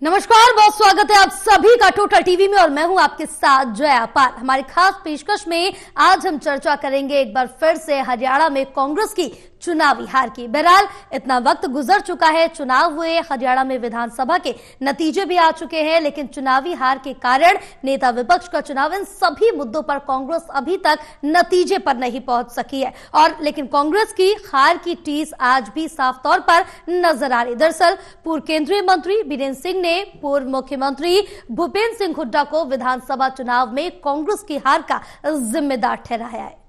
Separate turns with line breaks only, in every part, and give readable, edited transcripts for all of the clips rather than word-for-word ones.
नमस्कार, बहुत स्वागत है आप सभी का टोटल टीवी में और मैं हूं आपके साथ जया पाल। हमारी खास पेशकश में आज हम चर्चा करेंगे एक बार फिर से हरियाणा में कांग्रेस की चुनावी हार की। बहरहाल इतना वक्त गुजर चुका है, चुनाव हुए, हरियाणा में विधानसभा के नतीजे भी आ चुके हैं, लेकिन चुनावी हार के कारण नेता विपक्ष का चुनाव, इन सभी मुद्दों पर कांग्रेस अभी तक नतीजे पर नहीं पहुंच सकी है। और लेकिन कांग्रेस की हार की टीस आज भी साफ तौर पर नजर आ रही। दरअसल पूर्व केंद्रीय मंत्री बीरेंद्र सिंह ने पूर्व मुख्यमंत्री भूपेंद्र सिंह हुड्डा को विधानसभा चुनाव में कांग्रेस की हार का जिम्मेदार ठहराया है।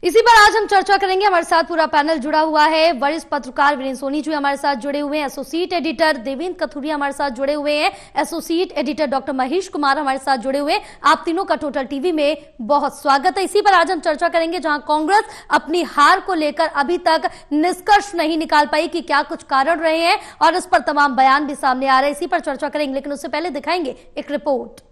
इसी पर आज हम चर्चा करेंगे। हमारे साथ पूरा पैनल जुड़ा हुआ है। वरिष्ठ पत्रकार वीरेंद्र सोनी जी हमारे साथ जुड़े हुए हैं, एसोसिएट एडिटर देवेंद्र कथुरिया हमारे साथ जुड़े हुए हैं, associate editor doctor Mahesh Kumar हमारे साथ जुड़े हुए हैं। आप तीनों का टोटल टीवी में बहुत स्वागत है। इसी पर आज हम चर्चा करेंगे, जहां कांग्रेस अपनी हार को लेकर अभी तक निष्कर्ष नहीं निकाल पाई कि क्या कुछ कारण रहे हैं, और इस पर तमाम बयान भी सामने आ रहे हैं। इसी पर चर्चा करेंगे, लेकिन उससे पहले दिखाएंगे एक रिपोर्ट।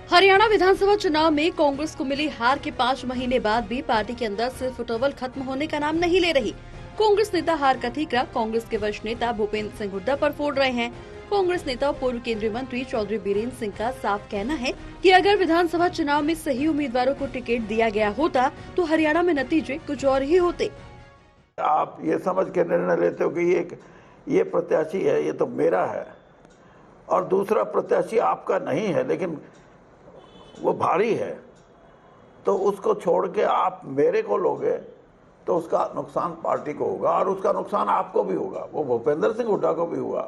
हरियाणा विधानसभा चुनाव में कांग्रेस को मिली हार के 5 महीने बाद भी पार्टी के अंदर से फुटबॉल खत्म होने का नाम नहीं ले रही। कांग्रेस नेता हार का ठीकरा कांग्रेस के वरिष्ठ नेता भूपेंद्र सिंह हुड्डा पर फोड़ रहे हैं। कांग्रेस नेता और पूर्व केंद्रीय मंत्री चौधरी बीरेंद्र सिंह का साफ कहना है कि अगर विधानसभा चुनाव में सही उम्मीदवारों को टिकट दिया गया होता तो हरियाणा में नतीजे कुछ और ही होते।
आप ये समझ के निर्णय लेते हो कि ये प्रत्याशी है, ये तो मेरा है, और दूसरा प्रत्याशी आपका नहीं है लेकिन वो भारी है, तो उसको छोड़ के आप मेरे को लोगे तो उसका नुकसान पार्टी को होगा और उसका नुकसान आपको भी होगा। वो भूपेंद्र सिंह हुड्डा को भी हुआ,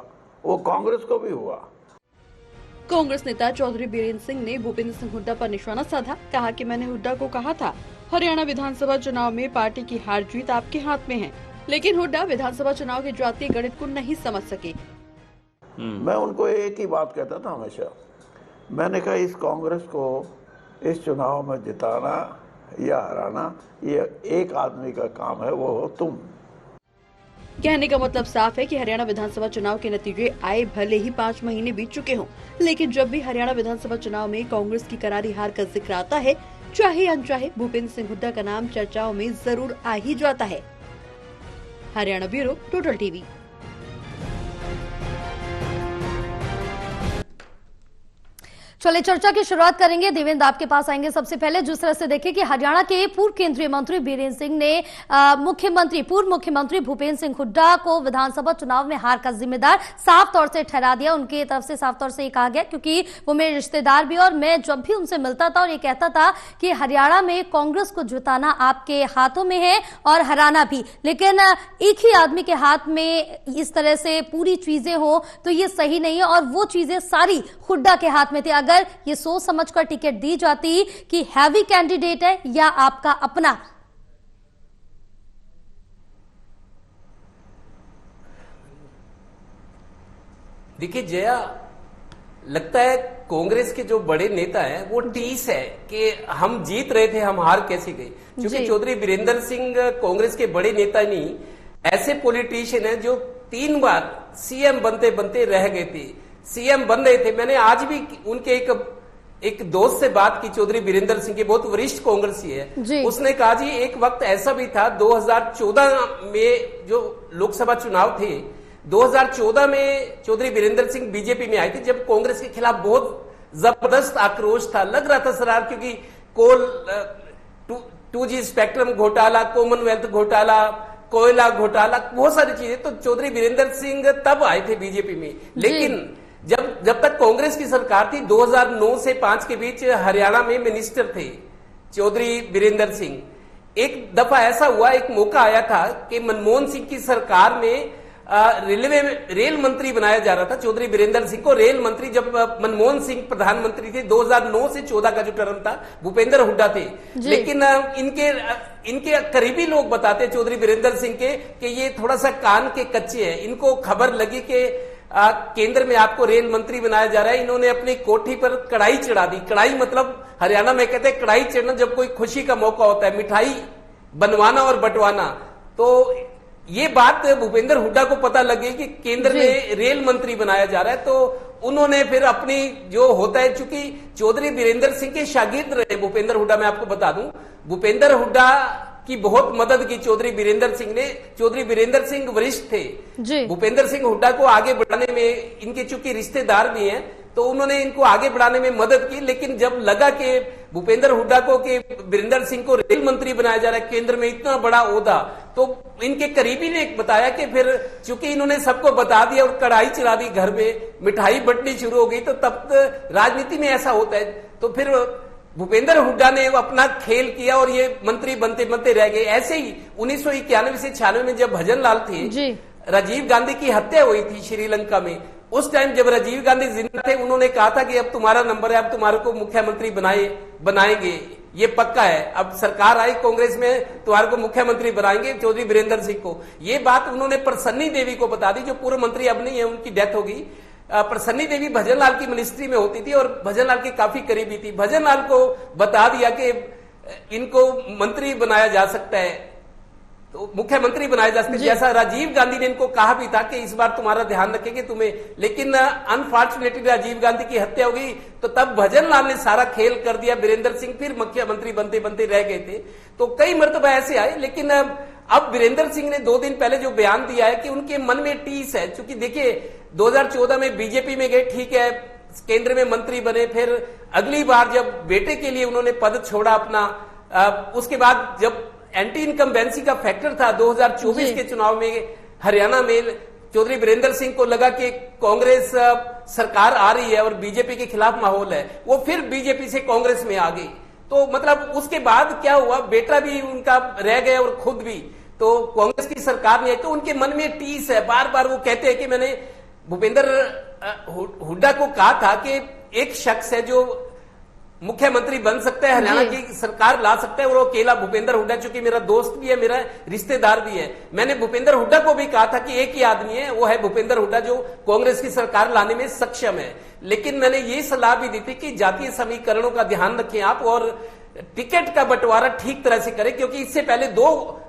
वो कांग्रेस को भी हुआ।
कांग्रेस नेता चौधरी बीरेंद्र सिंह ने भूपेंद्र सिंह हुड्डा पर निशाना साधा। कहा कि मैंने हुड्डा को कहा था हरियाणा विधानसभा चुनाव में पार्टी की हार जीत आपके हाथ में है, लेकिन हुड्डा विधानसभा चुनाव के जातीय गणित को नहीं समझ सके।
मैं उनको एक ही बात कहता था हमेशा, मैंने कहा इस कांग्रेस को इस चुनाव में जिताना या हराना ये एक आदमी का काम है, वो हो तुम।
कहने का मतलब साफ है कि हरियाणा विधानसभा चुनाव के नतीजे आए भले ही 5 महीने बीत चुके हों, लेकिन जब भी हरियाणा विधानसभा चुनाव में कांग्रेस की करारी हार का जिक्र आता है, चाहे अनचाहे भूपेंद्र सिंह हुड्डा का नाम चर्चाओं में जरूर आ ही जाता है। Haryana bureau, total TV. चलिए चर्चा की शुरुआत करेंगे। देवेंद्र, आपके पास आएंगे सबसे पहले। जिस तरह से देखें कि हरियाणा के पूर्व केंद्रीय मंत्री बीरेंद्र सिंह ने पूर्व मुख्यमंत्री भूपेंद्र सिंह हुड्डा को विधानसभा चुनाव में हार का जिम्मेदार साफ तौर से ठहरा दिया। उनकी तरफ से साफ तौर से ये कहा गया, क्योंकि वो मेरे रिश्तेदार भी, और मैं जब भी उनसे मिलता था और ये कहता था कि हरियाणा में कांग्रेस को जिताना आपके हाथों में है और हराना भी, लेकिन एक ही आदमी के हाथ में इस तरह से पूरी चीजें हो तो ये सही नहीं है, और वो चीजें सारी हुड्डा के हाथ में थी। अगर ये सोच समझकर टिकट दी जाती कि हैवी कैंडिडेट है या आपका अपना।
देखिए जया, लगता है कांग्रेस के जो बड़े नेता हैं वो टीस है कि हम जीत रहे थे, हम हार कैसे गए। क्योंकि चौधरी बीरेंद्र सिंह कांग्रेस के बड़े नेता नहीं, ऐसे पॉलिटिशियन हैं जो 3 बार सीएम बनते बनते रह गए थे, सीएम बन रहे थे। मैंने आज भी उनके एक दोस्त से बात की, चौधरी बीरेंद्र सिंह के, बहुत वरिष्ठ कांग्रेसी है। उसने कहा जी एक वक्त ऐसा भी था 2014 में जो लोकसभा चुनाव थे, 2014 में चौधरी बीरेंद्र सिंह बीजेपी में आए थे, जब कांग्रेस के खिलाफ बहुत जबरदस्त आक्रोश था, लग रहा था शरार, क्योंकि कोल 2G स्पेक्ट्रम घोटाला, कॉमनवेल्थ घोटाला, कोयला घोटाला, बहुत सारी चीजें। तो चौधरी बीरेंद्र सिंह तब आए थे बीजेपी में, लेकिन जब तक कांग्रेस की सरकार थी 2009 से 5 के बीच हरियाणा में मिनिस्टर थे चौधरी बीरेंद्र सिंह। एक दफा ऐसा हुआ, एक मौका आया था कि मनमोहन सिंह की सरकार में रेल मंत्री बनाया जा रहा था चौधरी बीरेंद्र सिंह को, रेल मंत्री, जब मनमोहन सिंह प्रधानमंत्री थे। 2009 से 14 का जो टर्म था भूपेंद्र हुड्डा थे, लेकिन इनके करीबी लोग बताते चौधरी बीरेंद्र सिंह के कि ये थोड़ा सा कान के कच्चे हैं। इनको खबर लगी कि केंद्र में आपको रेल मंत्री बनाया जा रहा है। इन्होंने अपनी कोठी पर कढ़ाई चढ़ा दी। कढ़ाई मतलब हरियाणा में कहते हैं कढ़ाई चढ़ना, जब कोई खुशी का मौका होता है, मिठाई बनवाना और बंटवाना। तो ये बात भूपेंद्र हुड्डा को पता लगी कि केंद्र में रेल मंत्री बनाया जा रहा है, तो उन्होंने फिर अपनी जो होता है, चूंकि चौधरी बीरेंद्र सिंह के शागिर्द रहे भूपेंद्र हुड्डा, मैं आपको बता दूं, भूपेंद्र हुड्डा की बहुत मदद की चौधरी बीरेंद्र सिंह ने। चौधरी बीरेंद्र सिंह वरिष्ठ थे, भूपेंद्र सिंह हुड्डा को आगे बढ़ाने में, इनके चूंकि रिश्तेदार भी हैं, तो उन्होंने इनको आगे बढ़ाने में मदद की। लेकिन जब लगा कि भूपेंद्र हुड्डा को कि बीरेंद्र सिंह को रेल मंत्री बनाया जा रहा है, केंद्र में इतना बड़ा ओहदा, तो इनके करीबी ने बताया कि फिर चूंकि इन्होंने सबको बता दिया और कढ़ाई चला दी, घर में मिठाई बंटनी शुरू हो गई, तो तब राजनीति में ऐसा होता है। तो फिर भूपेंद्र हुड्डा ने अपना खेल किया और ये मंत्री बनते बनते रह गए। ऐसे ही 1991 से 96 में जब भजन लाल थे, राजीव गांधी की हत्या हुई थी श्रीलंका में, उस टाइम जब राजीव गांधी जिंदा थे, उन्होंने कहा था कि अब तुम्हारा नंबर है, अब तुम्हारे को मुख्यमंत्री बनाएंगे, ये पक्का है, अब सरकार आई कांग्रेस में, तुम्हारे को मुख्यमंत्री बनाएंगे चौधरी बीरेंद्र सिंह को। ये बात उन्होंने प्रसन्नी देवी को बता दी, जो पूर्व मंत्री अब नहीं है, उनकी डेथ हो गई। प्रसन्नी देवी भजनलाल की मिनिस्ट्री में होती थी और भजनलाल के काफी करीबी थी। भजनलाल को बता दिया कि इनको मंत्री बनाया जा सकता है, तो मुख्यमंत्री बनाए जा सकते, जैसा राजीव गांधी ने इनको कहा भी था कि इस बार तुम्हारा ध्यान रखेंगे तुम्हें। लेकिन अनफॉर्चुनेटली राजीव गांधी की हत्या हो गई, तो तब भजनलाल ने सारा खेल कर दिया, बीरेंद्र सिंह फिर मुख्यमंत्री बनते बनते रह गए थे। तो कई मरतबा ऐसे आए, लेकिन अब बीरेंद्र सिंह ने 2 दिन पहले जो बयान दिया है कि उनके मन में टीस है, क्योंकि देखिए 2014 में बीजेपी में गए, ठीक है, केंद्र में मंत्री बने, फिर अगली बार जब बेटे के लिए उन्होंने पद छोड़ा अपना, उसके बाद जब एंटी इनकम्बेंसी का फैक्टर था 2024 के चुनाव में हरियाणा में, चौधरी बीरेंद्र सिंह को लगा कि कांग्रेस सरकार आ रही है और बीजेपी के खिलाफ माहौल है, वो फिर बीजेपी से कांग्रेस में आ गई। तो मतलब उसके बाद क्या हुआ, बेटा भी उनका रह गया और खुद भी, तो कांग्रेस की सरकार नहीं आई, तो उनके मन में टीस है। बार बार वो कहते हैं कि मैंने भूपेंद्र हुड्डा को कहा था कि एक शख्स है जो मुख्यमंत्री बन सकता है, हरियाणा की सरकार ला सकता है, और वो अकेला भूपेंद्र हुड्डा, चूंकि मेरा दोस्त भी है, मेरा रिश्तेदार भी है। मैंने भूपेंद्र हुड्डा को भी कहा था कि एक ही आदमी है, वो है भूपेंद्र हुड्डा, जो कांग्रेस की सरकार लाने में सक्षम है। लेकिन मैंने ये सलाह भी दी थी कि जातीय समीकरणों का ध्यान रखें आप, और टिकट का बंटवारा ठीक तरह से करें, क्योंकि इससे पहले 2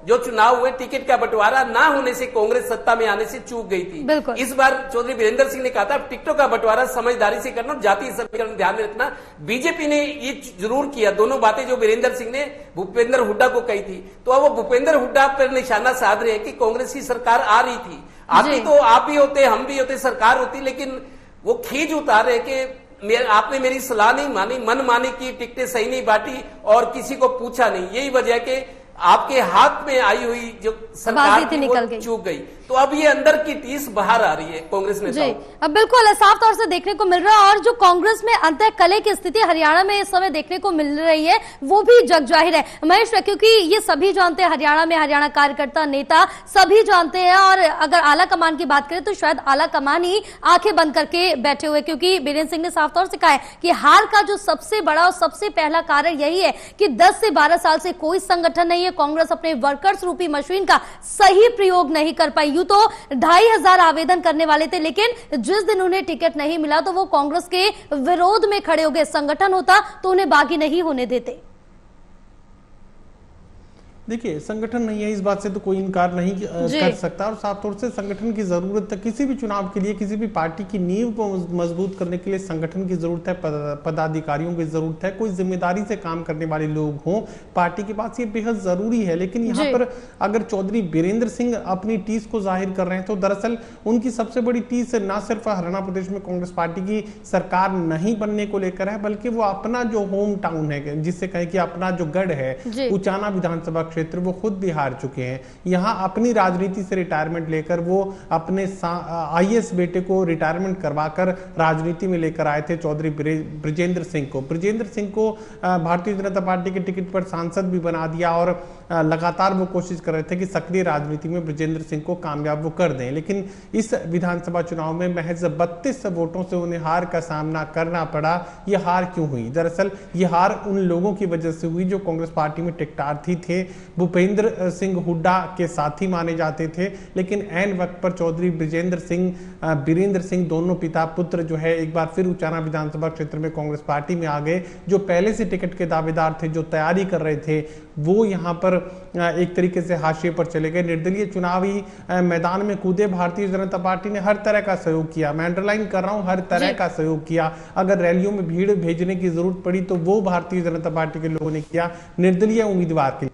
जो चुनाव हुए, टिकट का बंटवारा ना होने से कांग्रेस सत्ता में आने से चूक गई थी। इस बार चौधरी बीरेंद्र सिंह ने कहा था टिकटों का बंटवारा समझदारी से करना, जातीय समीकरण ध्यान में रखना। बीजेपी ने ये जरूर किया, दोनों बातें जो बीरेंद्र सिंह ने भूपेंद्र हुड्डा को कही थी। तो अब वो भूपेंद्र हुड्डा पर निशाना साध रहे हैं कि कांग्रेस की सरकार आ रही थी, आती तो आप भी होते, हम भी होते, सरकार होती, लेकिन वो खींच उतार रहे कि आपने मेरी सलाह नहीं मानी, मन मानी की, टिकटें सही नहीं बांटी और किसी को पूछा नहीं। यही वजह के आपके हाथ में आई हुई जो सरकार थी वो चूक गई। तो अब ये अंदर की टीस बाहर आ रही है कांग्रेस में।
जी, अब बिल्कुल साफ तौर से देखने को मिल रहा है, और जो कांग्रेस में अंतः कलह की स्थिति हरियाणा में इस समय देखने को मिल रही है, वो भी जग जाहिर है महेश, क्योंकि ये सभी जानते हैं हरियाणा में, हरियाणा कार्यकर्ता, नेता सभी जानते हैं। और अगर आला कमान की बात करें तो शायद आला कमान ही आंखें बंद करके बैठे हुए, क्योंकि बीरेंद्र सिंह ने साफ तौर से कहा है कि हार का जो सबसे बड़ा और सबसे पहला कारण यही है कि 10 से 12 साल से कोई संगठन नहीं है, कांग्रेस अपने वर्कर्स रूपी मशीन का सही प्रयोग नहीं कर पाई। यूं तो 2500 आवेदन करने वाले थे, लेकिन जिस दिन उन्हें टिकट नहीं मिला तो वो कांग्रेस के विरोध में खड़े हो गए। संगठन होता तो उन्हें बागी नहीं होने देते।
देखिए, संगठन नहीं है, इस बात से तो कोई इनकार नहीं कर सकता, और साफ तौर से संगठन की जरूरत है। किसी भी चुनाव के लिए, किसी भी पार्टी की नींव को मजबूत करने के लिए संगठन की जरूरत है, पदाधिकारियों की जरूरत है, कोई जिम्मेदारी से काम करने वाले लोग हों पार्टी के पास, ये बेहद जरूरी है। लेकिन यहाँ पर अगर चौधरी बीरेंद्र सिंह अपनी टीस को जाहिर कर रहे हैं, तो दरअसल उनकी सबसे बड़ी टीस ना सिर्फ हरियाणा प्रदेश में कांग्रेस पार्टी की सरकार नहीं बनने को लेकर है, बल्कि वो अपना जो होम टाउन है, जिससे कहें कि अपना जो गढ़ है, उचाना विधानसभा क्षेत्र, वो खुद भी हार चुके हैं। यहां अपनी राजनीति से रिटायरमेंट लेकर वो अपने आईएएस बेटे को रिटायरमेंट करवाकर राजनीति में लेकर आए थे चौधरी ब्रिजेंद्र सिंह को। ब्रिजेंद्र सिंह को भारतीय जनता पार्टी के टिकट पर सांसद भी बना दिया, और लगातार वो कोशिश कर रहे थे कि सक्रिय राजनीति में ब्रिजेंद्र सिंह को कामयाब वो कर दें। लेकिन इस विधानसभा चुनाव में महज 32 वोटों से उन्हें हार का सामना करना पड़ा। ये हार क्यों हुई? दरअसल ये हार उन लोगों की वजह से हुई जो कांग्रेस पार्टी में टिकटार्थी थे, भूपेंद्र सिंह हुड्डा के साथी माने जाते थे। लेकिन ऐन वक्त पर चौधरी ब्रिजेंद्र सिंह, बीरेंद्र सिंह, दोनों पिता पुत्र जो है एक बार फिर उचाना विधानसभा क्षेत्र में कांग्रेस पार्टी में आ गए। जो पहले से टिकट के दावेदार थे, जो तैयारी कर रहे थे, वो यहाँ पर एक तरीके से हाशिए पर चले गए। निर्दलीय चुनावी मैदान में कूदे भारतीय जनता पार्टी ने हर तरह का सहयोग किया, मैं अंडरलाइन कर रहा हूं, हर तरह का सहयोग किया। अगर रैलियों में भीड़ भेजने की जरूरत पड़ी तो वो भारतीय जनता पार्टी के लोगों ने किया निर्दलीय उम्मीदवार के लिए।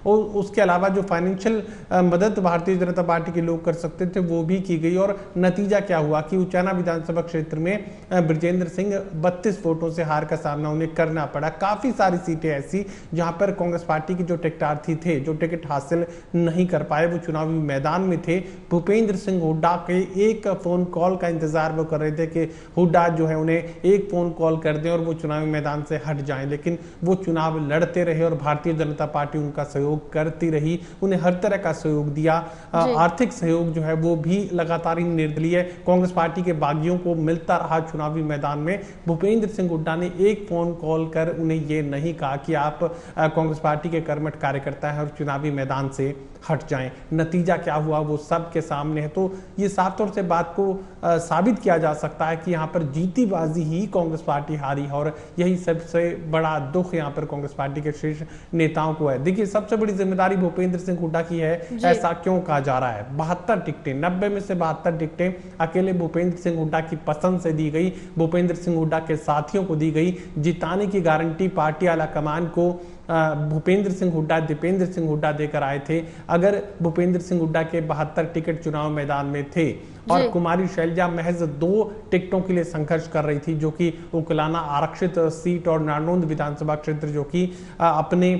और उसके अलावा जो फाइनेंशियल मदद भारतीय जनता पार्टी के लोग कर सकते थे वो भी की गई। और नतीजा क्या हुआ कि उचाना विधानसभा क्षेत्र में ब्रजेंद्र सिंह 32 वोटों से हार का सामना उन्हें करना पड़ा। काफी सारी सीटें ऐसी जहां पर कांग्रेस पार्टी के जो टिकटार्थी थे, जो टिकट हासिल नहीं कर पाए, वो चुनावी मैदान में थे। भूपेंद्र सिंह हुड्डा के एक फोन कॉल का इंतजार वो कर रहे थे कि हुड्डा जो है उन्हें एक फोन कॉल कर दें और वो चुनावी मैदान से हट जाएं, लेकिन वो चुनाव लड़ते रहे और भारतीय जनता पार्टी का सहयोग करती रही, उन्हें हर तरह का सहयोग दिया। आर्थिक सहयोग जो है वो भी लगातार इन निर्दलीय कांग्रेस पार्टी के बागियों को मिलता रहा। चुनावी मैदान में भूपेंद्र सिंह हुड्डा ने एक फोन कॉल कर उन्हें ये नहीं कहा कि आप कांग्रेस पार्टी के कर्मठ कार्यकर्ता हैं और चुनावी मैदान से हट जाएं। नतीजा क्या हुआ वो सबके सामने है। तो ये साफ तौर से बात को साबित किया जा सकता है कि यहाँ पर जीती बाजी ही कांग्रेस पार्टी हारी है और यही सबसे बड़ा दुख यहाँ पर कांग्रेस पार्टी के शीर्ष नेताओं को है। देखिए, सबसे बड़ी जिम्मेदारी भूपेंद्र सिंह हुड्डा की है, ऐसा क्यों कहा जा रहा है? 72 टिकटें, 90 में से 72 टिकटें अकेले भूपेंद्र सिंह हुड्डा की पसंद से दी गई, भूपेंद्र सिंह हुड्डा के साथियों को दी गई। जिताने की गारंटी पार्टी आला कमान को भूपेंद्र सिंह हुड्डा, दीपेंद्र सिंह हुड्डा देकर आए थे। अगर भूपेंद्र सिंह हुड्डा के 72 टिकट चुनाव मैदान में थे और कुमारी शैलजा महज 2 टिकटों के लिए संघर्ष कर रही थी, जो कि उकलाना आरक्षित सीट और नारनौंद विधानसभा क्षेत्र जो कि अपने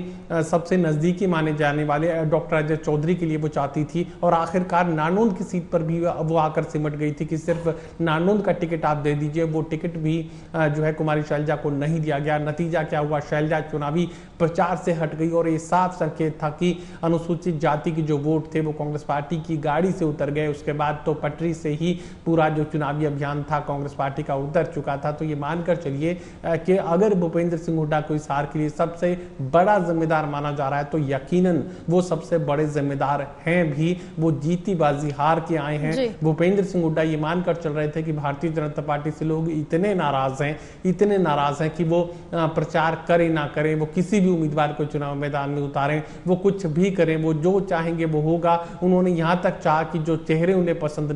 सबसे नजदीकी माने जाने वाले डॉक्टर अजय चौधरी के लिए वो चाहती थी, और आखिरकार नारनौंद की सीट पर भी वो आकर सिमट गई थी कि सिर्फ नारनौंद का टिकट आप दे दीजिए। वो टिकट भी जो है कुमारी शैलजा को नहीं दिया गया। नतीजा क्या हुआ? शैलजा चुनावी प्रचार से हट गई और ये साफ संकेत था कि अनुसूचित जाति के जो वोट थे वो कांग्रेस पार्टी की गाड़ी से उतर गए। उसके बाद तो पटरी से ही पूरा जो चुनावी अभियान था कांग्रेस पार्टी का उतर चुका था। तो ये मानकर चलिए कि अगर भूपेंद्र सिंह हुड्डा को इस हार के लिए सबसे बड़ा जिम्मेदार माना जा रहा है तो यकीनन वो सबसे बड़े जिम्मेदार हैं भी। वो जीती बाजी हार के आए हैं। भूपेंद्र सिंह हुड्डा ये मानकर चल रहे थे कि भारतीय जनता पार्टी से लोग इतने नाराज हैं कि वो प्रचार करें ना करें, वो किसी भी उम्मीदवार को चुनाव मैदान में उतारें, वो कुछ भी करें, वो जो चाहेंगे वो होगा। उन्होंने यहां तक चाहा कि जो चेहरे उन्हें पसंद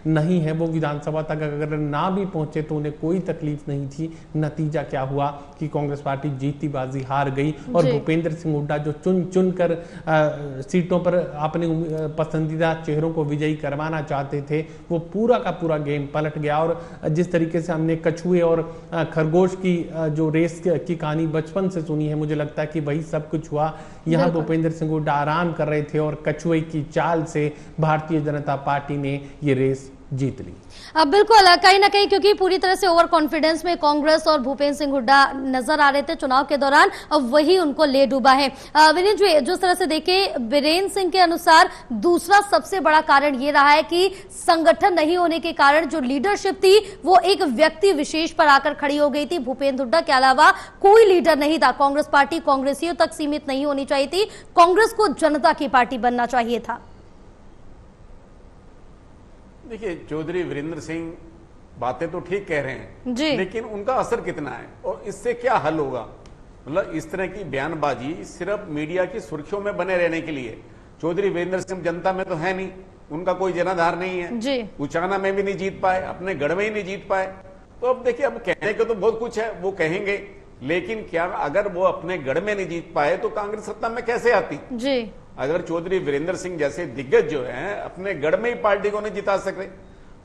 नहीं है वो विधानसभा तक अगर ना भी पहुंचे तो उन्हें कोई तकलीफ नहीं थी। नतीजा क्या हुआ कि कांग्रेस पार्टी जीती बाजी हार गई और भूपेंद्र सिंह हुड्डा जो चुन कर सीटों पर अपने पसंदीदा चेहरों को विजयी करवाना चाहते थे, वो पूरा का पूरा गेम पलट गया। और जिस तरीके से हमने कछुए और खरगोश की जो रेस की कहानी बचपन से सुनी है, मुझे लगता है कि वही सब कुछ हुआ। यहाँ भूपेंद्र सिंह हुड्डा आराम कर रहे थे और कछुए की चाल से भारतीय जनता पार्टी ने ये रेस जीत ली।
अब बिल्कुल कहीं ना कहीं क्योंकि पूरी तरह से ओवर कॉन्फिडेंस में कांग्रेस और भूपेंद्र सिंह हुड्डा नजर आ रहे थे चुनाव के दौरान, अब वही उनको ले डूबा है। विनीत जी, जिस तरह से देखें, बीरेन सिंह के अनुसार दूसरा सबसे बड़ा कारण ये रहा है कि संगठन नहीं होने के कारण जो लीडरशिप थी वो एक व्यक्ति विशेष पर आकर खड़ी हो गई थी। भूपेंद्र हुड्डा के अलावा कोई लीडर नहीं था। कांग्रेस पार्टी कांग्रेसियों तक सीमित नहीं होनी चाहिए थी, कांग्रेस को जनता की पार्टी बनना चाहिए था।
देखिए, चौधरी वीरेंद्र सिंह बातें तो ठीक कह रहे हैं जी, लेकिन उनका असर कितना है और इससे क्या हल होगा? मतलब इस तरह की बयानबाजी सिर्फ मीडिया की सुर्खियों में बने रहने के लिए। चौधरी वीरेंद्र सिंह जनता में तो है नहीं, उनका कोई जनाधार नहीं है जी। उचाना में भी नहीं जीत पाए, अपने गढ़ में ही नहीं जीत पाए। तो अब देखिए, अब कहने को तो बहुत कुछ है, वो कहेंगे, लेकिन क्या अगर वो अपने गढ़ में नहीं जीत पाए तो कांग्रेस सत्ता में कैसे आती जी? अगर चौधरी वीरेंद्र सिंह जैसे दिग्गज जो हैं अपने गढ़ में ही पार्टी को नहीं जिता सके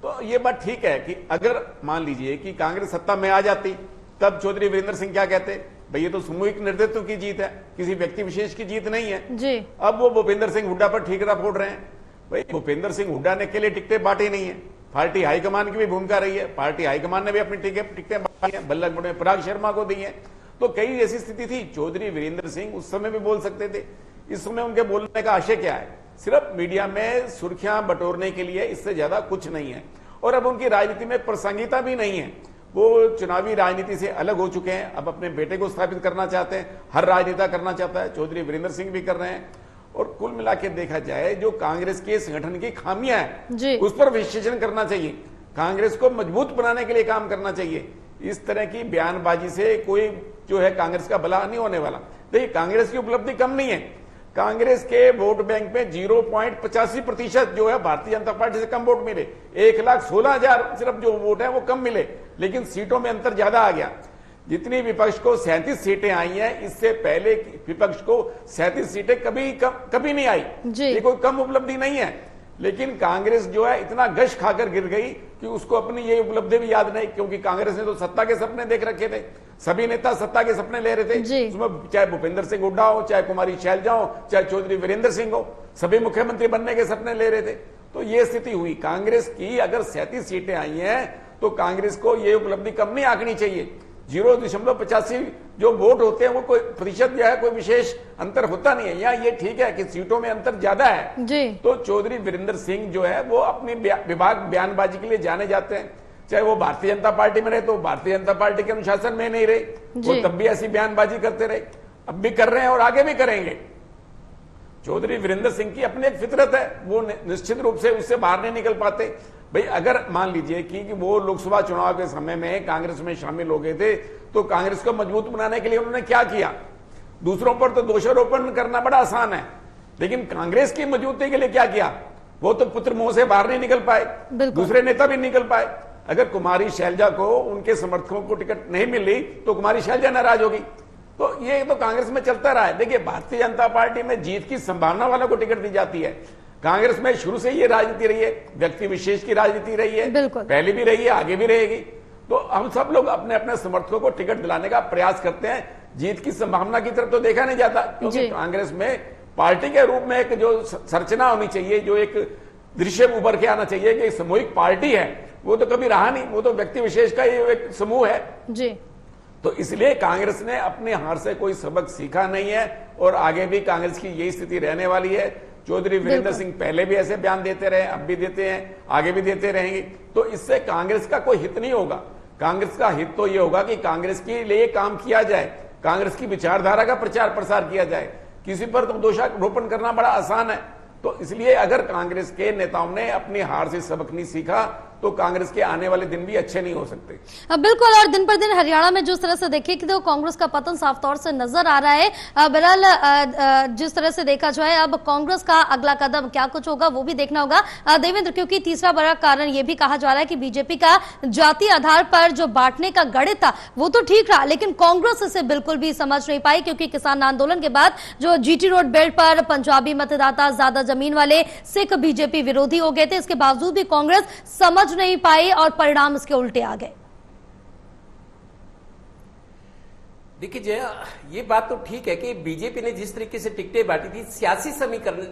तो ये बात ठीक है कि अगर मान लीजिए कि कांग्रेस सत्ता में आ जाती, तब चौधरी वीरेंद्र सिंह क्या कहते? भाई ये तो सामूहिक नेतृत्व की जीत है, किसी व्यक्ति विशेष की जीत नहीं है जी। अब वो भूपेंद्र सिंह हुड्डा पर ठीकरा फोड़ रहे हैं। भाई भूपेंद्र सिंह हुड्डा ने के लिए टिकटें बांटी नहीं है, पार्टी हाईकमान की भी भूमिका रही है, पार्टी हाईकमान ने भी अपनी टिकटें बांटी है, बल्लभगढ़ में पराग शर्मा को दी है। तो कई ऐसी स्थिति थी। चौधरी वीरेंद्र सिंह उस समय भी बोल सकते थे, इस समय उनके बोलने का आशय क्या है? सिर्फ मीडिया में सुर्खियां बटोरने के लिए, इससे ज्यादा कुछ नहीं है। और अब उनकी राजनीति में प्रासंगिकता भी नहीं है, वो चुनावी राजनीति से अलग हो चुके हैं। अब अपने बेटे को स्थापित करना चाहते हैं, हर राजनेता करना चाहता है, चौधरी वीरेंद्र सिंह भी कर रहे हैं। और कुल मिला के देखा जाए, जो कांग्रेस के संगठन की खामियां हैं उस पर विश्लेषण करना चाहिए, कांग्रेस को मजबूत बनाने के लिए काम करना चाहिए। इस तरह की बयानबाजी से कोई जो है कांग्रेस का भला नहीं होने वाला। देखिए, कांग्रेस की उपलब्धि कम नहीं है, कांग्रेस के वोट बैंक में 0.85% जो है भारतीय जनता पार्टी से कम वोट मिले। 1,16,000 सिर्फ जो वोट है वो कम मिले, लेकिन सीटों में अंतर ज्यादा आ गया। जितनी विपक्ष को 37 सीटें आई हैं, इससे पहले विपक्ष को 37 सीटें कभी नहीं आई। ये कोई कम उपलब्धि नहीं है, लेकिन कांग्रेस जो है इतना गश खाकर गिर गई कि उसको अपनी ये उपलब्धि भी याद नहीं, क्योंकि कांग्रेस ने तो सत्ता के सपने देख रखे थे। सभी नेता सत्ता के सपने ले रहे थे, उसमें चाहे भूपेंद्र सिंह हुड्डा हो, चाहे कुमारी शैलजा हो, चाहे चौधरी वीरेंद्र सिंह हो, सभी मुख्यमंत्री बनने के सपने ले रहे थे। तो ये स्थिति हुई। कांग्रेस की अगर 37 सीटें आई हैं तो कांग्रेस को ये उपलब्धि कम नहीं आंकनी चाहिए। 0.85 जो वोट होते हैं वो कोई प्रतिशत जो है कोई विशेष अंतर होता नहीं है। यहाँ ये ठीक है कि सीटों में अंतर ज्यादा है जी। तो चौधरी वीरेंद्र सिंह जो है वो अपनी विभाग बयानबाजी के लिए जाने जाते हैं, चाहे वो भारतीय जनता पार्टी में रहे तो भारतीय जनता पार्टी के अनुशासन में नहीं रहे, वो तब भी ऐसी बयानबाजी करते रहे, अब भी कर रहे हैं और आगे भी करेंगे। चौधरी वीरेंद्र सिंह की अपनी एक फितरत है, वो निश्चित रूप से उससे बाहर नहीं निकल पाते। भाई अगर मान लीजिए कि वो लोकसभा चुनाव के समय में कांग्रेस में शामिल हो गए थे तो कांग्रेस को मजबूत बनाने के लिए उन्होंने क्या किया? दूसरों पर तो दोषारोपण करना बड़ा आसान है, लेकिन कांग्रेस की मजबूती के लिए क्या किया? वो तो पुत्र मोह से बाहर नहीं निकल पाए, दूसरे नेता भी निकल पाए। अगर कुमारी शैलजा को उनके समर्थकों को टिकट नहीं मिली तो कुमारी शैलजा नाराज होगी। तो ये तो कांग्रेस में चलता रहा है। देखिए भारतीय जनता पार्टी में जीत की संभावना वालों को टिकट दी जाती है। कांग्रेस में शुरू से ये राजनीति रही है, व्यक्ति विशेष की राजनीति रही है, पहले भी रही है, आगे भी रहेगी। तो हम सब लोग अपने अपने समर्थकों को टिकट दिलाने का प्रयास करते हैं। जीत की संभावना की तरफ तो देखा नहीं जाता, क्योंकि कांग्रेस में पार्टी के रूप में एक जो संरचना होनी चाहिए, जो एक दृश्य उभर के आना चाहिए कि सामूहिक पार्टी है, वो तो कभी रहा नहीं। वो तो व्यक्ति विशेष का ये एक समूह है जी। तो इसलिए कांग्रेस ने अपने हार से कोई सबक सीखा नहीं है और आगे भी कांग्रेस की यही स्थिति रहने वाली है। चौधरी वीरेंद्र सिंह पहले भी ऐसे बयान देते रहे, अब भी देते हैं, आगे भी देते रहेंगे। तो इससे कांग्रेस का कोई हित नहीं होगा। कांग्रेस का हित तो यह होगा कि कांग्रेस के लिए काम किया जाए, कांग्रेस की विचारधारा का प्रचार प्रसार किया जाए। किसी पर तो दोषारोपण करना बड़ा आसान है। तो इसलिए अगर कांग्रेस के नेताओं ने अपनी हार से सबक नहीं सीखा तो कांग्रेस के आने वाले दिन भी अच्छे नहीं हो सकते।
बिल्कुल, और दिन पर दिन हरियाणा में जिस तरह से देखिए कि तो कांग्रेस का पतन साफ तौर से नजर आ रहा है। बहरहाल जिस तरह से देखा जाए अब कांग्रेस का अगला कदम क्या कुछ होगा वो भी देखना होगा देवेंद्र, क्योंकि तीसरा बड़ा कारण ये भी कहा जा रहा है कि बीजेपी का जाति आधार पर जो बांटने का गणित था वो तो ठीक रहा, लेकिन कांग्रेस इसे बिल्कुल भी समझ नहीं पाई, क्योंकि किसान आंदोलन के बाद जो जीटी रोड बेल्ट पर पंजाबी मतदाता, ज्यादा जमीन वाले सिख बीजेपी विरोधी हो गए थे। इसके बावजूद भी कांग्रेस समझ नहीं पाई और परिणाम इसके उल्टे आ गए।
देखिए जया, ये बात तो ठीक है कि बीजेपी ने जिस तरीके से टिकटें बांटी थी, सियासी समीकरण,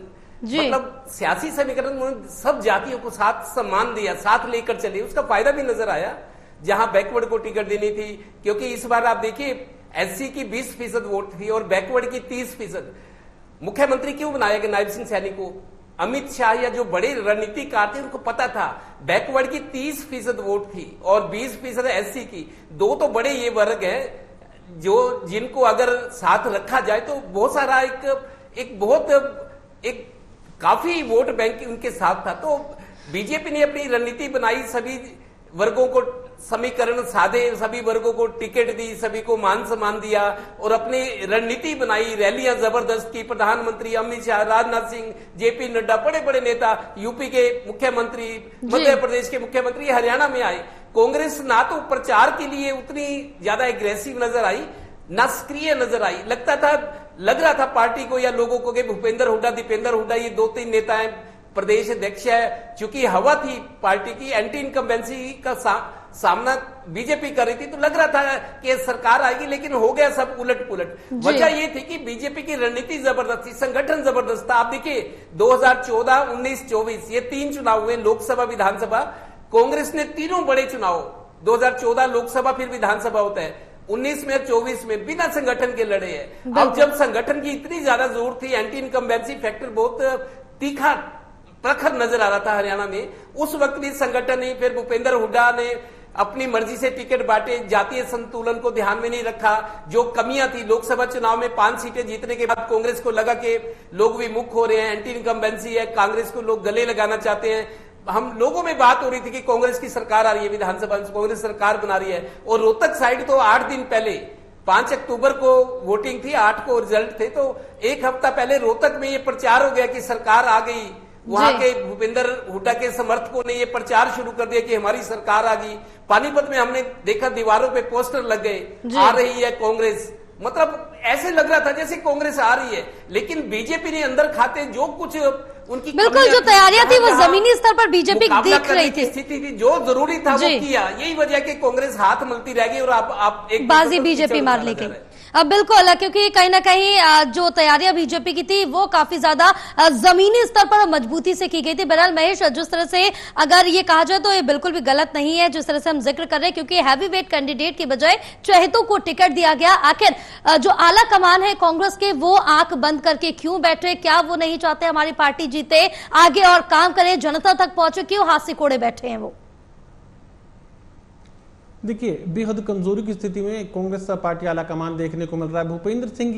मतलब सियासी समीकरण में सब जातियों को साथ सम्मान दिया, साथ लेकर चले, उसका फायदा भी नजर आया। जहां बैकवर्ड को टिकट देनी थी, क्योंकि इस बार आप देखिए एससी की 20% वोट थी और बैकवर्ड की 30%। मुख्यमंत्री क्यों बनाया कि नायब सिंह सैनी को? अमित शाह या जो बड़े रणनीतिकार थे उनको पता था बैकवर्ड की 30% वोट थी और 20% एससी की। दो तो बड़े ये वर्ग हैं जो जिनको अगर साथ रखा जाए तो बहुत सारा एक काफी वोट बैंक उनके साथ था। तो बीजेपी ने अपनी रणनीति बनाई, सभी वर्गों को समीकरण साधे, सभी वर्गों को टिकट दी, सभी को मान सम्मान दिया और अपनी रणनीति बनाई। रैलियां जबरदस्त की, प्रधानमंत्री अमित शाह, राजनाथ सिंह, जेपी नड्डा, बड़े बड़े नेता, यूपी के मुख्यमंत्री, मध्य प्रदेश के मुख्यमंत्री हरियाणा में आए। कांग्रेस ना तो प्रचार के लिए उतनी ज्यादा एग्रेसिव नजर आई, ना सक्रिय नजर आई। लग रहा था पार्टी को या लोगों को कि भूपेंद्र हुड्डा, दीपेंद्र हुड्डा, ये 2-3 नेता हैं, प्रदेश अध्यक्ष है। चूंकि हवा थी पार्टी की, एंटी इनकम्बेंसी का सामना बीजेपी कर रही थी, तो लग रहा था कि सरकार आएगी, लेकिन हो गया सब उलट पुलट। वजह ये थी कि बीजेपी की रणनीति जबरदस्त थी, संगठन जबरदस्त था। आप देखिए 2014, 19, 24 ये 3 चुनाव हुए, लोकसभा, विधानसभा। कांग्रेस ने तीनों बड़े चुनाव, 2014 लोकसभा फिर विधानसभा होता है, 19 में और 24 में बिना संगठन के लड़े हैं। अब जब संगठन की इतनी ज्यादा जोर थी, एंटी इनकम्बेंसी फैक्टर बहुत तीखा प्रखर नजर आ रहा था हरियाणा में, उस वक्त भी संगठन नहीं। फिर भूपेंद्र हुड्डा ने अपनी मर्जी से टिकट बांटे, जातीय संतुलन को ध्यान में नहीं रखा। जो कमियां थी लोकसभा चुनाव में 5 सीटें जीतने के बाद कांग्रेस को लगा कि लोग विमुख हो रहे हैं, एंटी इनकम्बेंसी है, कांग्रेस को लोग गले लगाना चाहते हैं। हम लोगों में बात हो रही थी कि कांग्रेस की सरकार आ रही है, विधानसभा में कांग्रेस सरकार बना रही है। और रोहतक साइड तो 8 दिन पहले 5 अक्टूबर को वोटिंग थी, 8 को रिजल्ट थे, तो एक हफ्ता पहले रोहतक में ये प्रचार हो गया कि सरकार आ गई। वहां के भूपेंद्र हुड्डा के समर्थकों ने ये प्रचार शुरू कर दिया कि हमारी सरकार आ गई। पानीपत में हमने देखा दीवारों पे पोस्टर लग गए, आ रही है कांग्रेस। मतलब ऐसे लग रहा था जैसे कांग्रेस आ रही है, लेकिन बीजेपी ने अंदर खाते जो कुछ उनकी
बिल्कुल जो तैयारियां थी वो जमीनी स्तर पर बीजेपी दिख रही थी,
स्थिति थी, जो जरूरी था वो किया। यही वजह कि कांग्रेस हाथ मलती रह गई और आप एक
बाजी बीजेपी मार ले गई। अब बिल्कुल, क्योंकि कहीं ना कहीं जो तैयारियां बीजेपी की थी वो काफी ज्यादा जमीनी स्तर पर मजबूती से की गई थी। बहरहाल महेश, जिस तरह से अगर ये कहा जाए तो ये बिल्कुल भी गलत नहीं है जिस तरह से हम जिक्र कर रहे हैं, क्योंकि हैवी वेट कैंडिडेट की बजाय चहेतों को टिकट दिया गया। आखिर जो आला कमान है कांग्रेस के वो आंख बंद करके क्यों बैठे? क्या वो नहीं चाहते हमारी पार्टी जीते, आगे और काम करे, जनता तक पहुंचे? क्यों हाथ से कोड़े बैठे हैं वो?
देखिए, बेहद कमजोरी की स्थिति में कांग्रेस पार्टी आला कमान देखने को मिल रहा है। भूपेंद्र सिंह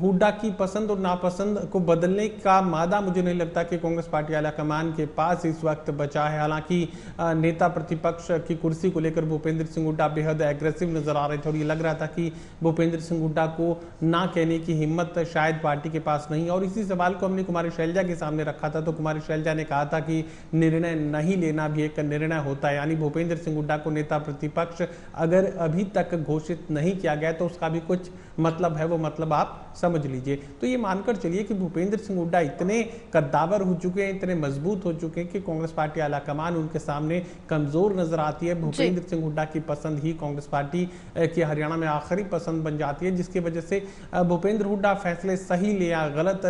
हुड्डा की पसंद और नापसंद को बदलने का मादा मुझे नहीं लगता कि कांग्रेस पार्टी आला कमान के पास इस वक्त बचा है। हालांकि नेता प्रतिपक्ष की कुर्सी को लेकर भूपेंद्र सिंह हुड्डा बेहद एग्रेसिव नजर आ रहे थे और ये लग रहा था कि भूपेंद्र सिंह हुड्डा को ना कहने की हिम्मत शायद पार्टी के पास नहीं। और इसी सवाल को हमने कुमारी शैलजा के सामने रखा था, तो कुमारी शैलजा ने कहा था कि निर्णय नहीं लेना भी एक निर्णय होता है। यानी भूपेंद्र सिंह हुड्डा को नेता प्रतिपक्ष अगर अभी तक घोषित नहीं किया गया तो उसका भी कुछ मतलब है, वो मतलब आप समझ लीजिए। तो ये मानकर चलिए कि भूपेंद्र सिंह हुड्डा इतने कद्दावर हो चुके हैं, इतने मजबूत हो चुके हैं कि कांग्रेस पार्टी आला कमान उनके सामने कमजोर नजर आती है। भूपेंद्र सिंह हुड्डा की पसंद ही कांग्रेस पार्टी की हरियाणा में आखिरी पसंद बन जाती है, जिसकी वजह से भूपेंद्र हुड्डा फैसले सही ले या गलत,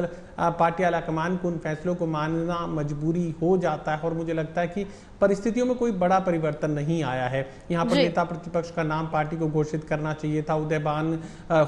पार्टी आला कमान को उन फैसलों को मानना मजबूरी हो जाता है। और मुझे लगता है कि परिस्थितियों में कोई बड़ा परिवर्तन नहीं आया है। यहाँ पर नेता प्रतिपक्ष का नाम पार्टी को घोषित करना चाहिए था। उदयबान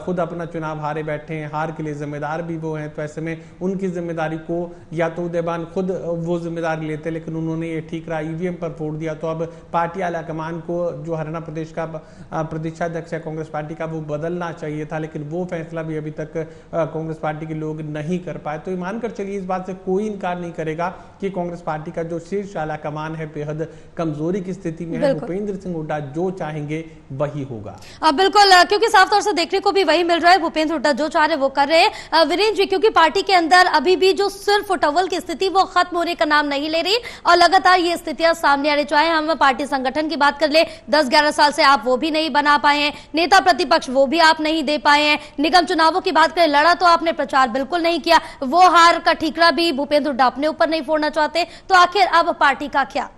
खुद अपना चुनाव हारे बैठे हैं, हार के लिए जिम्मेदार भी वो हैं, तो ऐसे में उनकी जिम्मेदारी को या तो उदयबान खुद वो जिम्मेदारी लेते, लेकिन उन्होंने ये ठीकरा ईवीएम पर फोड़ दिया। तो अब पार्टी आला कमान को, जो हरियाणा प्रदेश का प्रदेशाध्यक्ष है कांग्रेस पार्टी का, वो बदलना चाहिए था, लेकिन वो फैसला भी अभी तक कांग्रेस पार्टी के लोग नहीं कर पाए। तो ये मानकर चलिए, इस बात से कोई इनकार नहीं करेगा कि कांग्रेस पार्टी का जो शीर्ष आला कमान है बेहद कमजोरी की स्थिति में है। भूपेंद्र सिंह हुड्डा जो चाहेंगे वही होगा।
बिल्कुल, क्योंकि साफ तौर से देखने को भी वही मिल रहा है, भूपेंद्र हुड्डा जो चाह रहे वो कर रहे हैं। वीरेंद्र जी, क्योंकि पार्टी के अंदर अभी भी जो सिर्फ टवल की स्थिति वो खत्म होने का नाम नहीं ले रही और लगातार ये स्थितियां सामने आ रही। चाहे हम पार्टी संगठन की बात कर ले, 10-11 साल से आप वो भी नहीं बना पाए हैं, नेता प्रतिपक्ष वो भी आप नहीं दे पाए हैं, निगम चुनावों की बात करें, लड़ा तो आपने, प्रचार बिल्कुल नहीं किया, वो हार का ठीकरा भी भूपेंद्र हुड्डा अपने ऊपर नहीं फोड़ना चाहते। तो आखिर अब पार्टी का क्या?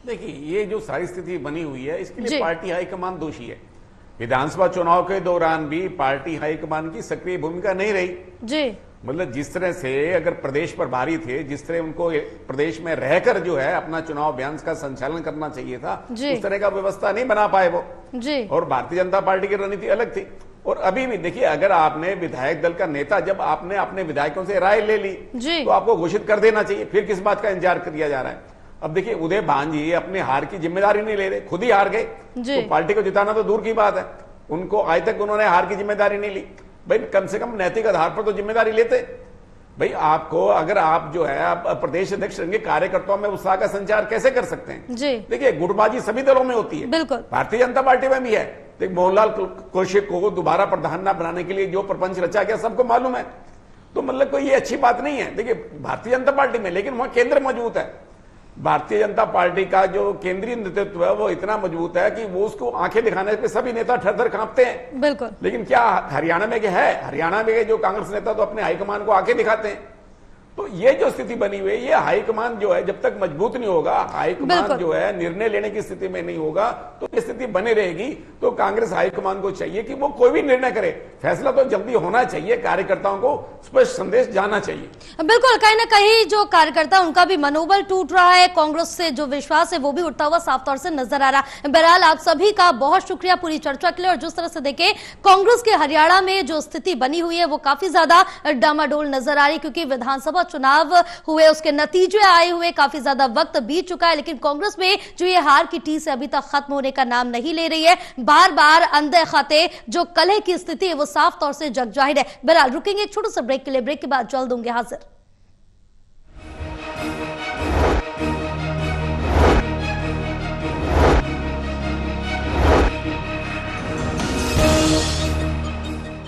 देखिए, ये जो सारी स्थिति बनी हुई है इसके लिए पार्टी हाईकमान दोषी है। विधानसभा चुनाव के दौरान भी पार्टी हाईकमान की सक्रिय भूमिका नहीं रही जी। मतलब जिस तरह से अगर प्रदेश पर भारी थे, जिस तरह उनको प्रदेश में रहकर जो है अपना चुनाव अभियान का संचालन करना चाहिए था, उस तरह का व्यवस्था नहीं बना पाए वो जी। और भारतीय जनता पार्टी की रणनीति अलग थी। और अभी भी देखिए, अगर आपने विधायक दल का नेता, जब आपने अपने विधायकों से राय ले ली तो आपको घोषित कर देना चाहिए, फिर किस बात का इंतजार किया जा रहा है? अब देखिए, उदयबान जी अपने हार की जिम्मेदारी नहीं ले रहे, खुद ही हार गए, तो पार्टी को जिताना तो दूर की बात है। उनको आज तक उन्होंने हार की जिम्मेदारी नहीं ली। भाई कम से कम नैतिक आधार पर तो जिम्मेदारी लेते। भाई आपको, अगर आप जो है आप प्रदेश अध्यक्ष रहेंगे, कार्यकर्ताओं में उत्साह का संचार कैसे कर सकते हैं? देखिए, गुटबाजी सभी दलों में होती है, बिल्कुल भारतीय जनता पार्टी में भी है। देखिए, मोहनलाल कौशिक को दोबारा प्रधान न बनाने के लिए जो प्रपंच रचा गया सबको मालूम है। तो मतलब कोई ये अच्छी बात नहीं है। देखिए, भारतीय जनता पार्टी में, लेकिन वहां केंद्र मजबूत है। भारतीय जनता पार्टी का जो केंद्रीय नेतृत्व है वो इतना मजबूत है कि वो उसको आंखें दिखाने पे सभी नेता थर-थर कांपते हैं। बिल्कुल। लेकिन क्या हरियाणा में क्या है? हरियाणा में जो कांग्रेस नेता तो अपने हाईकमान को आंखें दिखाते हैं। तो ये जो स्थिति बनी हुई है, ये हाईकमान जो है जब तक मजबूत नहीं होगा, हाईकमान जो है निर्णय लेने की स्थिति में नहीं होगा, तो ये स्थिति बनी रहेगी। तो कांग्रेस हाईकमान को चाहिए कि वो कोई भी निर्णय करे, फैसला तो जल्दी होना चाहिए, कार्यकर्ताओं को स्पष्ट संदेश जाना चाहिए।
बिल्कुल, कहीं ना कहीं जो कार्यकर्ता उनका भी मनोबल टूट रहा है, कांग्रेस से जो विश्वास है वो भी उठता हुआ साफ तौर से नजर आ रहा है। बहरहाल आप सभी का बहुत शुक्रिया पूरी चर्चा के लिए। और जिस तरह से देखें, कांग्रेस के हरियाणा में जो स्थिति बनी हुई है वो काफी ज्यादा डामाडोल नजर आ रही, क्योंकि विधानसभा चुनाव हुए, उसके नतीजे आए हुए, काफी ज्यादा वक्त बीत चुका है, लेकिन कांग्रेस में जो ये हार की टीस अभी तक खत्म होने का नाम नहीं ले रही है। बार बार अंधे खाते जो कलह की स्थिति है वो साफ तौर से जग जाहिर है। बहरहाल रुकेंगे एक छोटे से ब्रेक के लिए, ब्रेक के बाद जल्द होंगे हाजिर।